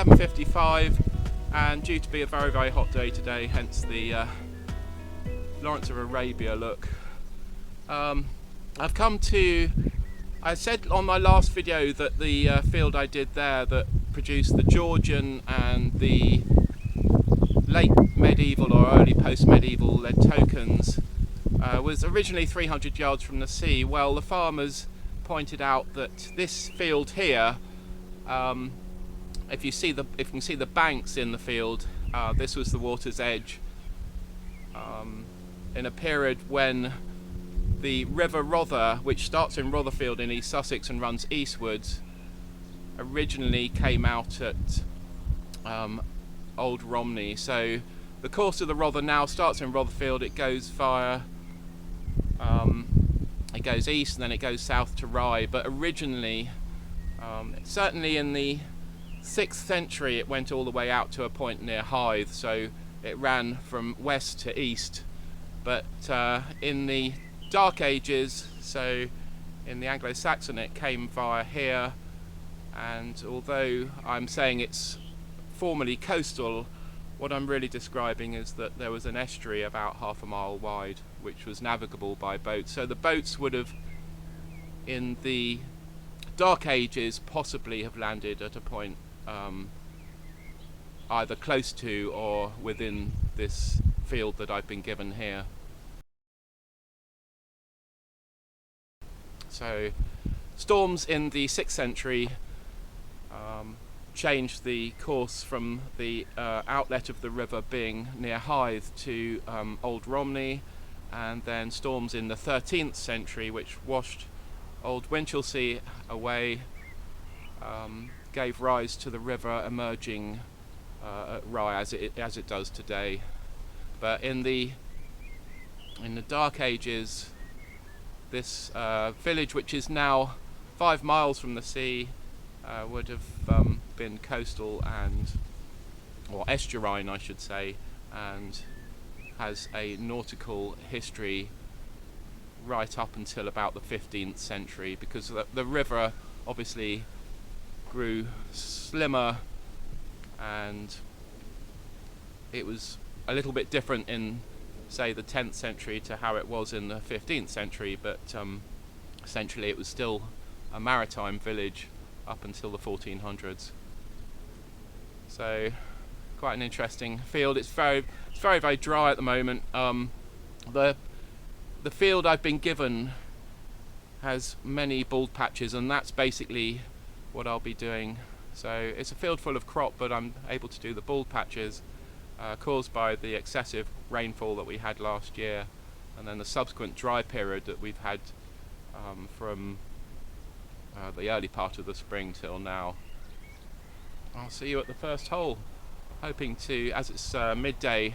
11:55 and due to be a very, very hot day today, hence the Lawrence of Arabia look. I've come to, I said on my last video that the field I did there that produced the Georgian and the late medieval or early post-medieval lead tokens was originally 300 yards from the sea. Well, the farmers pointed out that this field here, if you can see the banks in the field, this was the water's edge in a period when the River Rother, which starts in Rotherfield in East Sussex and runs eastwards, originally came out at Old Romney. So the course of the Rother now starts in Rotherfield, it goes via it goes east and then it goes south to Rye, but originally certainly in the 6th century it went all the way out to a point near Hythe, so it ran from west to east. But in the Dark Ages, so in the Anglo-Saxon, it came via here, and although I'm saying it's formerly coastal, what I'm really describing is that there was an estuary about half a mile wide which was navigable by boat. So the boats would have, in the Dark Ages, possibly have landed at a point either close to or within this field that I've been given here. So storms in the 6th century changed the course from the outlet of the river being near Hythe to Old Romney, and then storms in the 13th century which washed Old Winchelsea away gave rise to the river emerging at Rye as it does today. But in the Dark Ages, this village, which is now 5 miles from the sea, would have been coastal or estuarine, I should say, and has a nautical history right up until about the 15th century, because the river obviously grew slimmer and it was a little bit different in, say, the 10th century to how it was in the 15th century, but essentially it was still a maritime village up until the 1400s. So quite an interesting field. It's very, very dry at the moment. The field I've been given has many bald patches, and that's basically what I'll be doing. So it's a field full of crop, but I'm able to do the bald patches caused by the excessive rainfall that we had last year, and then the subsequent dry period that we've had from the early part of the spring till now. I'll see you at the first hole, hoping to, as it's midday,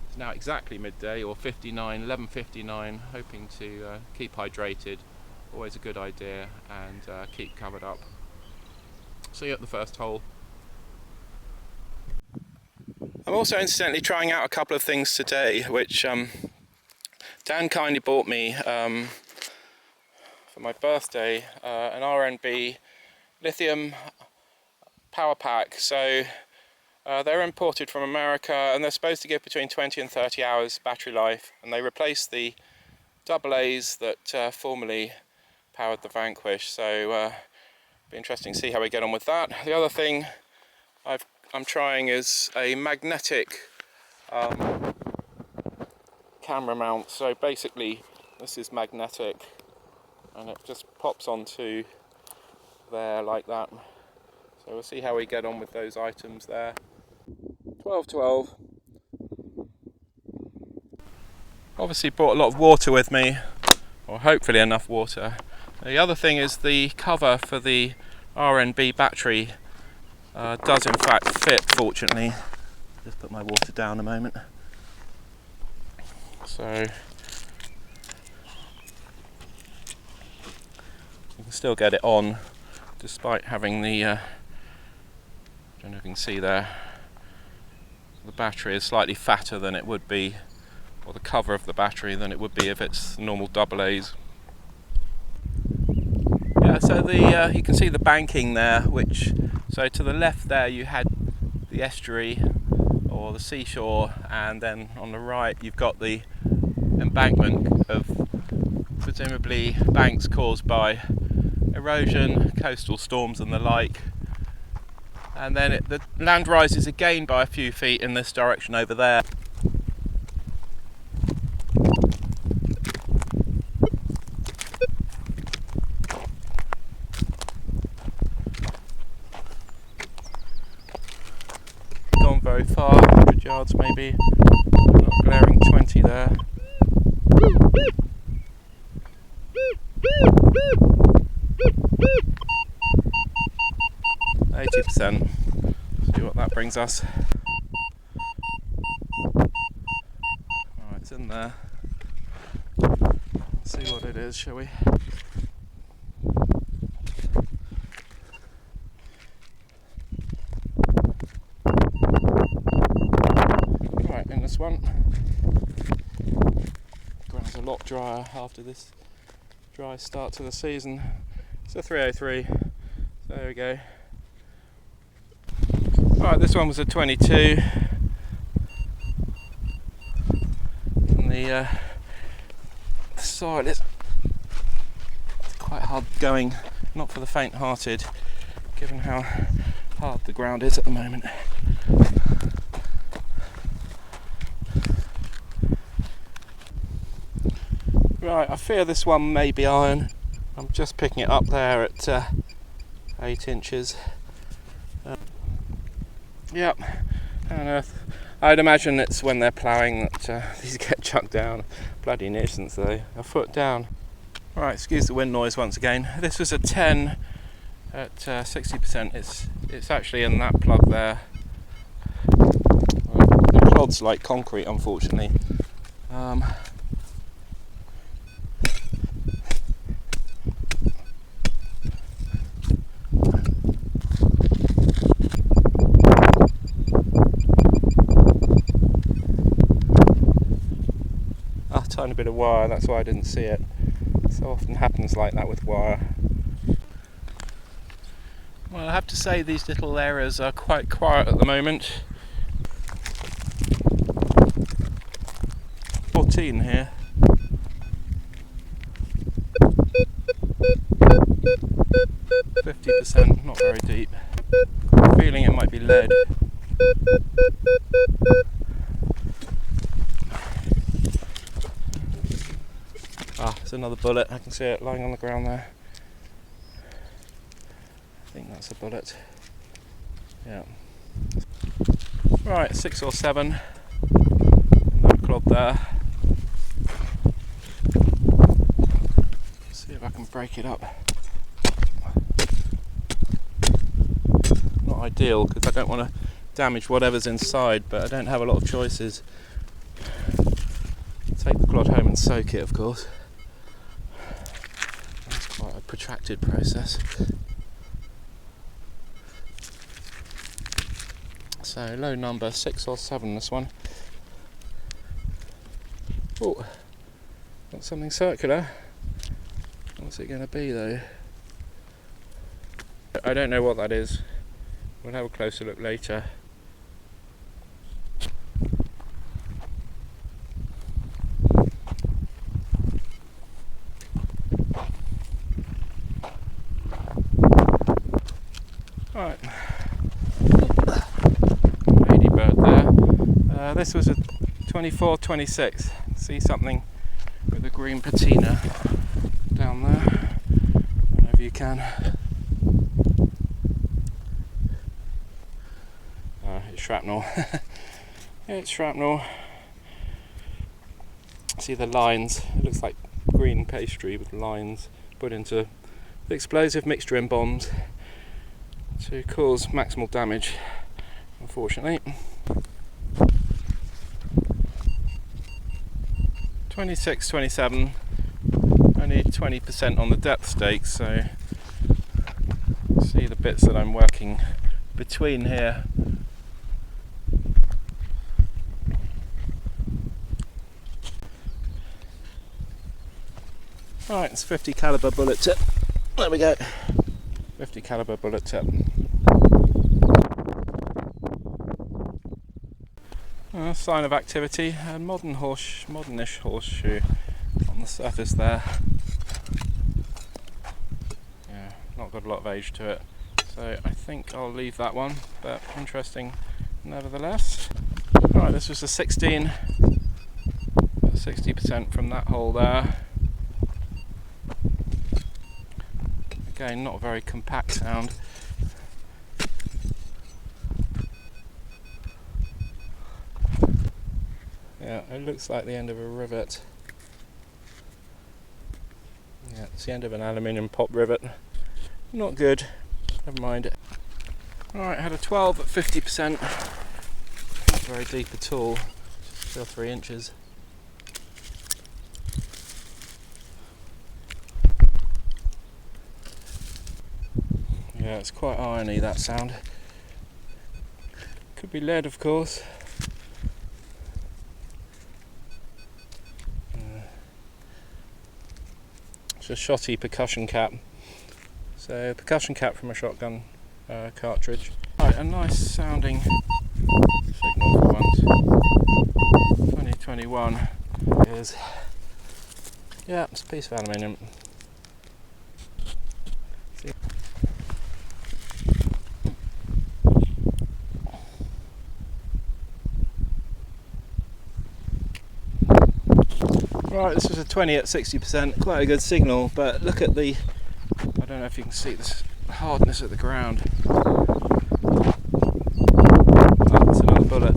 it's now exactly midday, or 11:59, hoping to keep hydrated, always a good idea, and keep covered up. See you at the first hole. I'm also incidentally trying out a couple of things today, which Dan kindly bought me for my birthday, an RNB lithium power pack. So they're imported from America, and they're supposed to give between 20 and 30 hours battery life, and they replace the AA's that formerly powered the Vanquish. So be interesting to see how we get on with that. The other thing I'm trying is a magnetic camera mount. So basically this is magnetic and it just pops onto there like that. So we'll see how we get on with those items there. 12:12. Obviously brought a lot of water with me, or hopefully enough water. The other thing is the cover for the RNB battery does in fact fit, fortunately. Just put my water down a moment. So you can still get it on despite having the I don't know if you can see there, the battery is slightly fatter than it would be, or the cover of the battery than it would be if it's normal AA's. Yeah, so you can see the banking there, so to the left there you had the estuary or the seashore, and then on the right you've got the embankment of presumably banks caused by erosion, coastal storms and the like. And then the land rises again by a few feet in this direction over there. Gone very far, 100 yards maybe, not glaring 20 there. 80%. See what that brings us. Alright, it's in there. Let's see what it is, shall we? Right, in this one. Ground's a lot drier after this dry start to the season. It's a 303. So there we go. Right, this one was a 22. And the soil is quite hard going, not for the faint-hearted, given how hard the ground is at the moment. Right, I fear this one may be iron. I'm just picking it up there at 8 inches. Yep, and I'd imagine it's when they're ploughing that these get chucked down. Bloody nuisance though, a foot down. Right, excuse the wind noise once again. This was a 10 at 60%. It's actually in that plug there. The clod's like concrete, unfortunately. Tiny bit of wire, that's why I didn't see it. So often happens like that with wire. Well, I have to say these little areas are quite quiet at the moment. 14 here. %, not very deep. Got a feeling it might be lead. Ah, there's another bullet. I can see it lying on the ground there. I think that's a bullet. Yeah. Right, 6 or 7 in that clod there. See if I can break it up. Not ideal because I don't want to damage whatever's inside, but I don't have a lot of choices. Take the clod home and soak it, of course. Quite a protracted process. So low number, 6 or 7 this one. Oh, got something circular. What's it going to be though? I don't know what that is. We'll have a closer look later. Right, ladybird there. This was a 24-26. See something with a green patina down there. I don't know if you can. It's shrapnel. It's shrapnel. See the lines? It looks like green pastry with lines put into the explosive mixture in bombs to cause maximal damage, unfortunately. 26, 27, only 20% on the depth stakes, so see the bits that I'm working between here. Right, it's 50 caliber bullet tip. There we go. 50 caliber bullet tip. Sign of activity, a modernish horseshoe on the surface there. Yeah, not got a lot of age to it, so I think I'll leave that one, but interesting nevertheless. Alright, this was a 60% from that hole there. Again, not a very compact sound. Yeah, it looks like the end of a rivet. Yeah, it's the end of an aluminium pop rivet. Not good. Never mind. Alright, I had a 12 at 50%. Not very deep at all. Just 2 or 3 inches. Yeah, it's quite irony, that sound. Could be lead, of course. It's a shotty percussion cap. So, percussion cap from a shotgun cartridge. Right, a nice sounding signal for once. 2021 is, yeah, it's a piece of aluminium. Right, this was a 20 at 60%, quite a good signal, but look at the, I don't know if you can see this hardness of the ground. That's another bullet.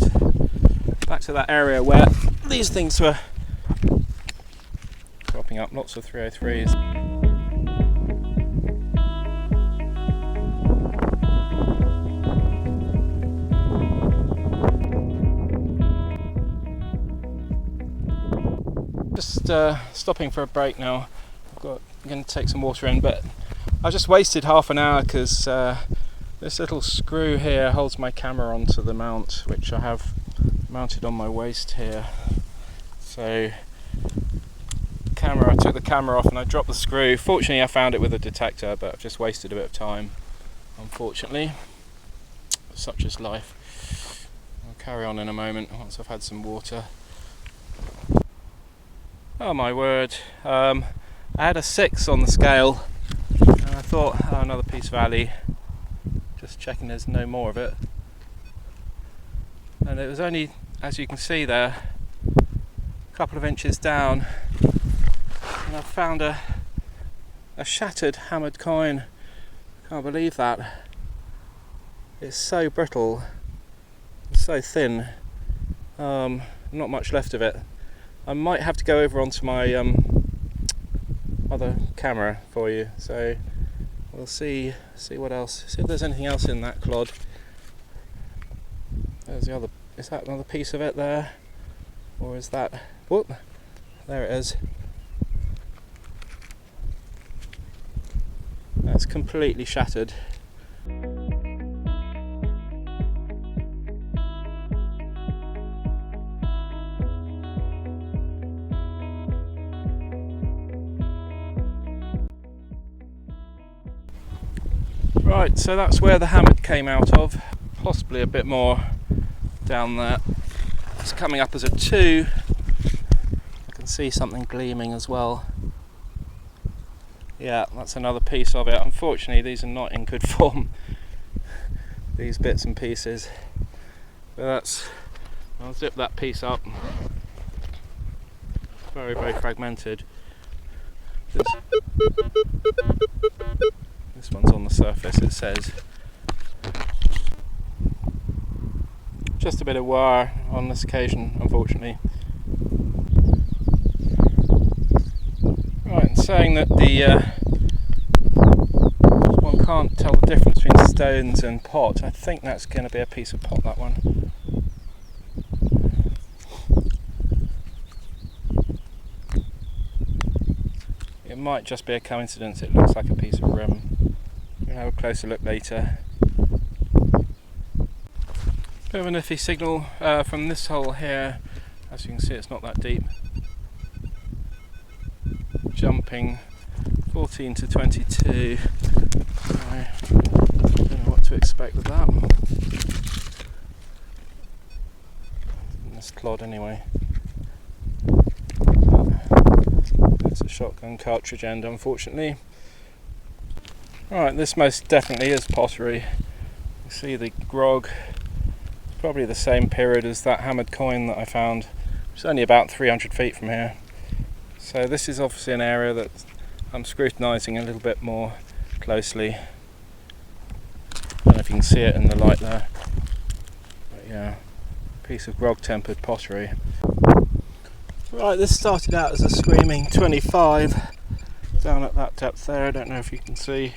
Back to that area where these things were cropping up, lots of 303s. Just stopping for a break now. I'm going to take some water in, but I just wasted half an hour because this little screw here holds my camera onto the mount, which I have mounted on my waist here. So I took the camera off and I dropped the screw. Fortunately I found it with a detector, but I've just wasted a bit of time, unfortunately. Such is life. I'll carry on in a moment once I've had some water. Oh my word, I had a 6 on the scale and I thought, oh, another piece of alley, just checking there's no more of it, and it was only, as you can see there, a couple of inches down, and I found a shattered hammered coin. Can't believe that. It's so brittle, it's so thin, not much left of it. I might have to go over onto my other camera for you, so we'll see what else. See if there's anything else in that clod. There's the other. Is that another piece of it there, or is that? Whoop! There it is. That's completely shattered. Right, so that's where the hammer came out of, possibly a bit more down there. It's coming up as a 2. I can see something gleaming as well. Yeah, that's another piece of it. Unfortunately, these are not in good form, these bits and pieces. But I'll zip that piece up. Very, very fragmented. This one's on the surface, it says. Just a bit of wire on this occasion, unfortunately. Right, and saying that one can't tell the difference between stones and pot, I think that's going to be a piece of pot, that one. It might just be a coincidence, it looks like a piece of rim. We'll have a closer look later. Bit of an iffy signal from this hole here. As you can see, it's not that deep. Jumping 14 to 22. I don't know what to expect with that. nice clod anyway. It's a shotgun cartridge end, unfortunately. Right, this most definitely is pottery. You see the grog. It's probably the same period as that hammered coin that I found. It's only about 300 feet from here. So this is obviously an area that I'm scrutinising a little bit more closely. I don't know if you can see it in the light there. But yeah, piece of grog tempered pottery. Right, this started out as a screaming 25 down at that depth there. I don't know if you can see.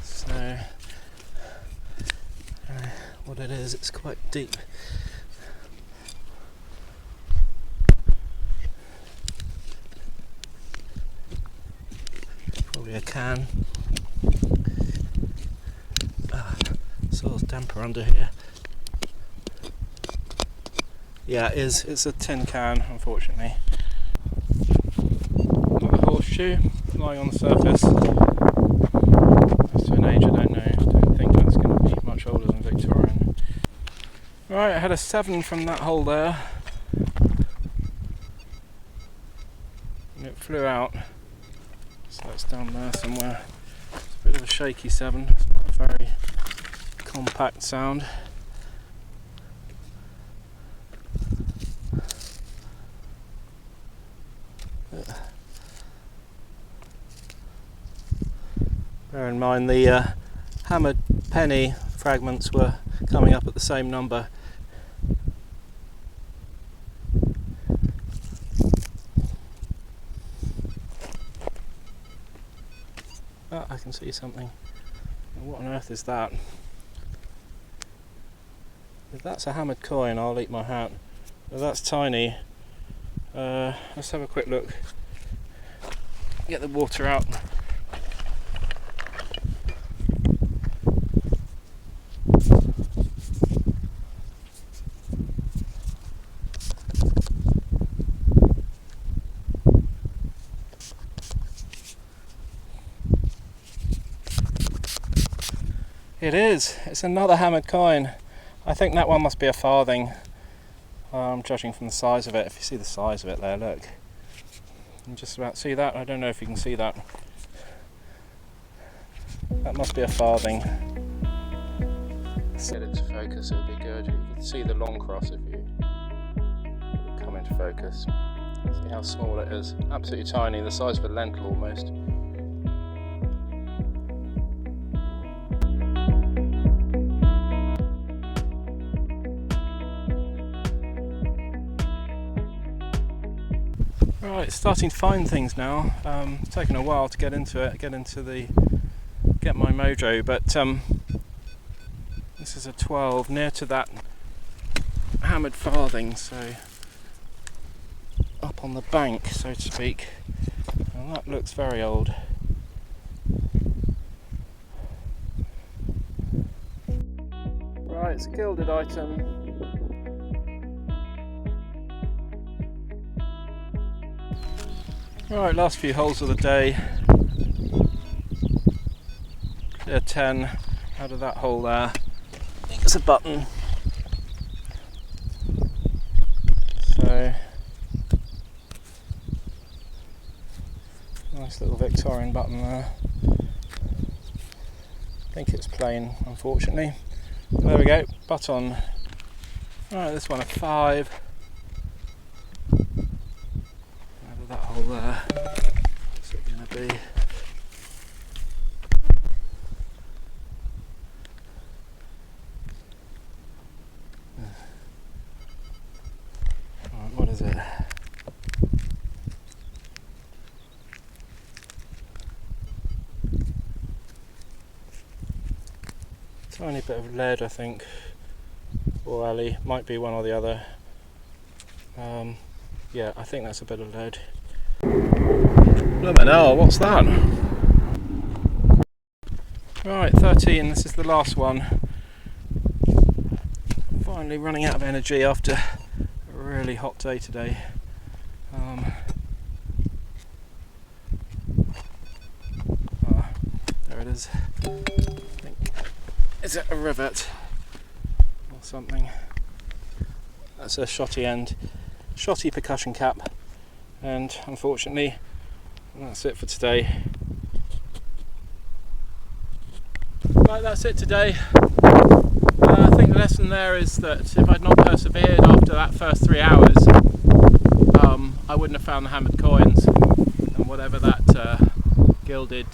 So what it is, it's quite deep. Probably a can. Soil's damper under here. Yeah, it is. It's a tin can, unfortunately. Another horseshoe lying on the surface. As to an age, I don't know. I don't think that's going to be much older than Victorian. Right, I had a 7 from that hole there. And it flew out. So it's down there somewhere. It's a bit of a shaky 7. It's not a very compact sound. Bear in mind the hammered penny fragments were coming up at the same number. Oh, I can see something. What on earth is that? If that's a hammered coin, I'll eat my hat. But that's tiny. Let's have a quick look. Get the water out. It is. It's another hammered coin. I think that one must be a farthing. I'm judging from the size of it. If you see the size of it there, look. You can just about see that. I don't know if you can see that. That must be a farthing. Let's get it to focus, it would be good. You can see the long cross if you come into focus. See how small it is. Absolutely tiny, the size of a lentil almost. Right, starting to find things now. It's taken a while to get into it, get my mojo, but this is a 12 near to that hammered farthing, so up on the bank, so to speak, and that looks very old. Right, it's a gilded item. Right, last few holes of the day. Clear 10 out of that hole there. I think it's a button. So, nice little Victorian button there. I think it's plain, unfortunately. But there we go, button. Right, this one a 5. That hole there. What's it going to be? Right, what is it? Tiny bit of lead, I think, or alley. Might be one or the other. Yeah, I think that's a bit of lead. Blimey hell, what's that? Right, 13, this is the last one. Finally running out of energy after a really hot day today. There it is. I think, is it a rivet or something? That's a shotty end, shotty percussion cap, and unfortunately that's it for today. Right, that's it today. I think the lesson there is that if I'd not persevered after that first 3 hours, I wouldn't have found the hammered coins and whatever that gilded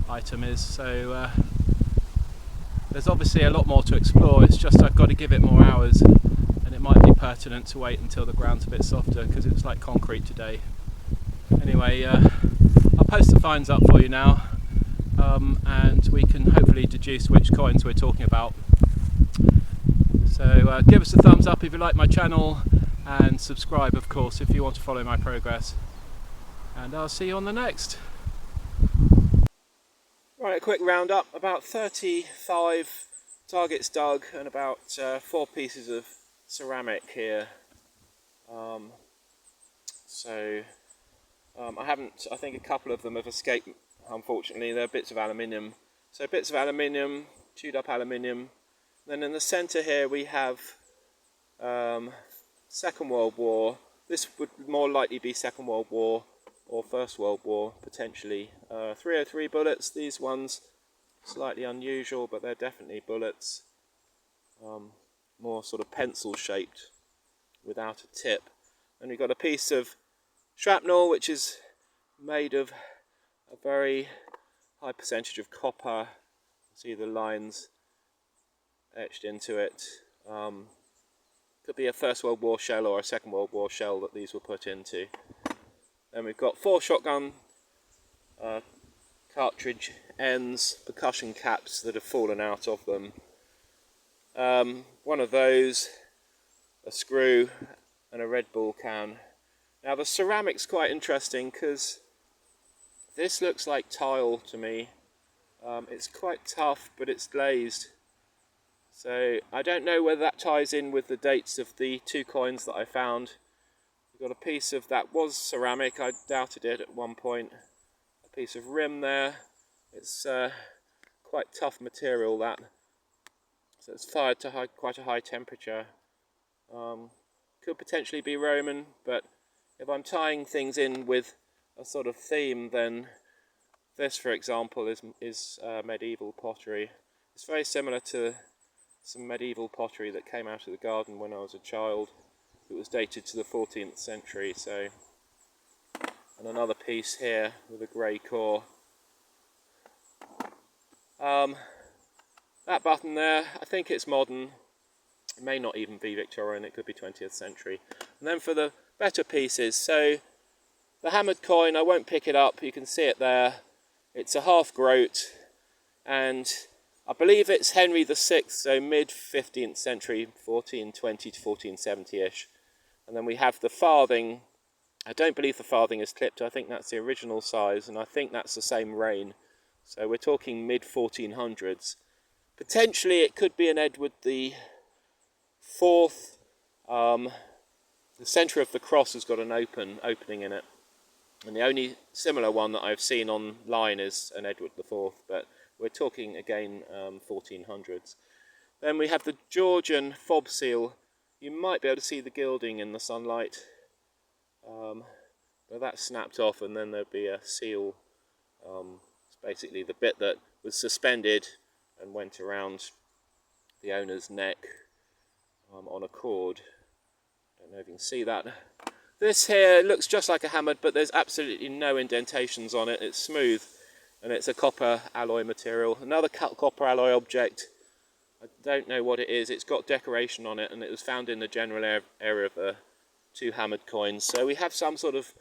item is. So there's obviously a lot more to explore. It's just I've got to give it more hours, and it might be pertinent to wait until the ground's a bit softer because it's like concrete today. Anyway, I'll post the finds up for you now, and we can hopefully deduce which coins we're talking about. So give us a thumbs up if you like my channel, and subscribe of course if you want to follow my progress, and I'll see you on the next. Right, a quick roundup. About 35 targets dug and about 4 pieces of ceramic here. I think a couple of them have escaped, unfortunately. They're bits of aluminium. So bits of aluminium, chewed up aluminium. Then in the centre here we have Second World War. This would more likely be Second World War or First World War, potentially. 303 bullets. These ones slightly unusual, but they're definitely bullets. More sort of pencil shaped without a tip. And we've got a piece of shrapnel which is made of a very high percentage of copper. See the lines etched into it. Could be a First World War shell or a Second World War shell that these were put into. Then we've got 4 shotgun cartridge ends, percussion caps that have fallen out of them. One of those, a screw, and a Red Bull can. Now the ceramic's quite interesting because this looks like tile to me. It's quite tough, but it's glazed. So I don't know whether that ties in with the dates of the 2 coins that I found. We've got a piece of that was ceramic, I doubted it at one point. A piece of rim there. It's quite tough material, that. So it's fired to quite a high temperature. Could potentially be Roman, but if I'm tying things in with a sort of theme, then this, for example, is medieval pottery. It's very similar to some medieval pottery that came out of the garden when I was a child. It was dated to the 14th century. So, and another piece here with a grey core. That button there, I think it's modern. It may not even be Victorian, it could be 20th century. And then for the better pieces, so the hammered coin, I won't pick it up, you can see it there. It's a half groat, and I believe it's Henry VI, so mid-15th century, 1420 to 1470-ish. And then we have the farthing. I don't believe the farthing is clipped, I think that's the original size, and I think that's the same reign. So we're talking mid-1400s. Potentially it could be an Edward the IV. The centre of the cross has got an opening in it. And the only similar one that I've seen online is an Edward IV, but we're talking again 1400s. Then we have the Georgian fob seal. You might be able to see the gilding in the sunlight. But that's snapped off, and then there'd be a seal. It's basically the bit that was suspended and went around the owner's neck on a cord. Don't know if you can see that. This here looks just like a hammered, but there's absolutely no indentations on it. It's smooth, and it's a copper alloy material. Another copper alloy object. I don't know what it is. It's got decoration on it, and it was found in the general area of the 2 hammered coins. So we have some sort of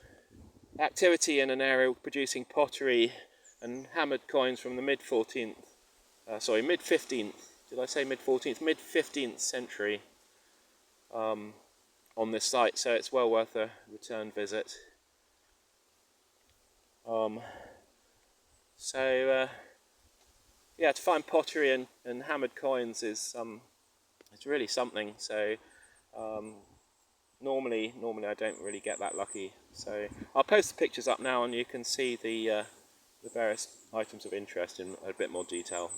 activity in an area producing pottery and hammered coins from the mid-15th. Did I say mid-14th? Mid-15th century. On this site, so it's well worth a return visit. Yeah, to find pottery and hammered coins is it's really something. So normally I don't really get that lucky. So I'll post the pictures up now, and you can see the various items of interest in a bit more detail.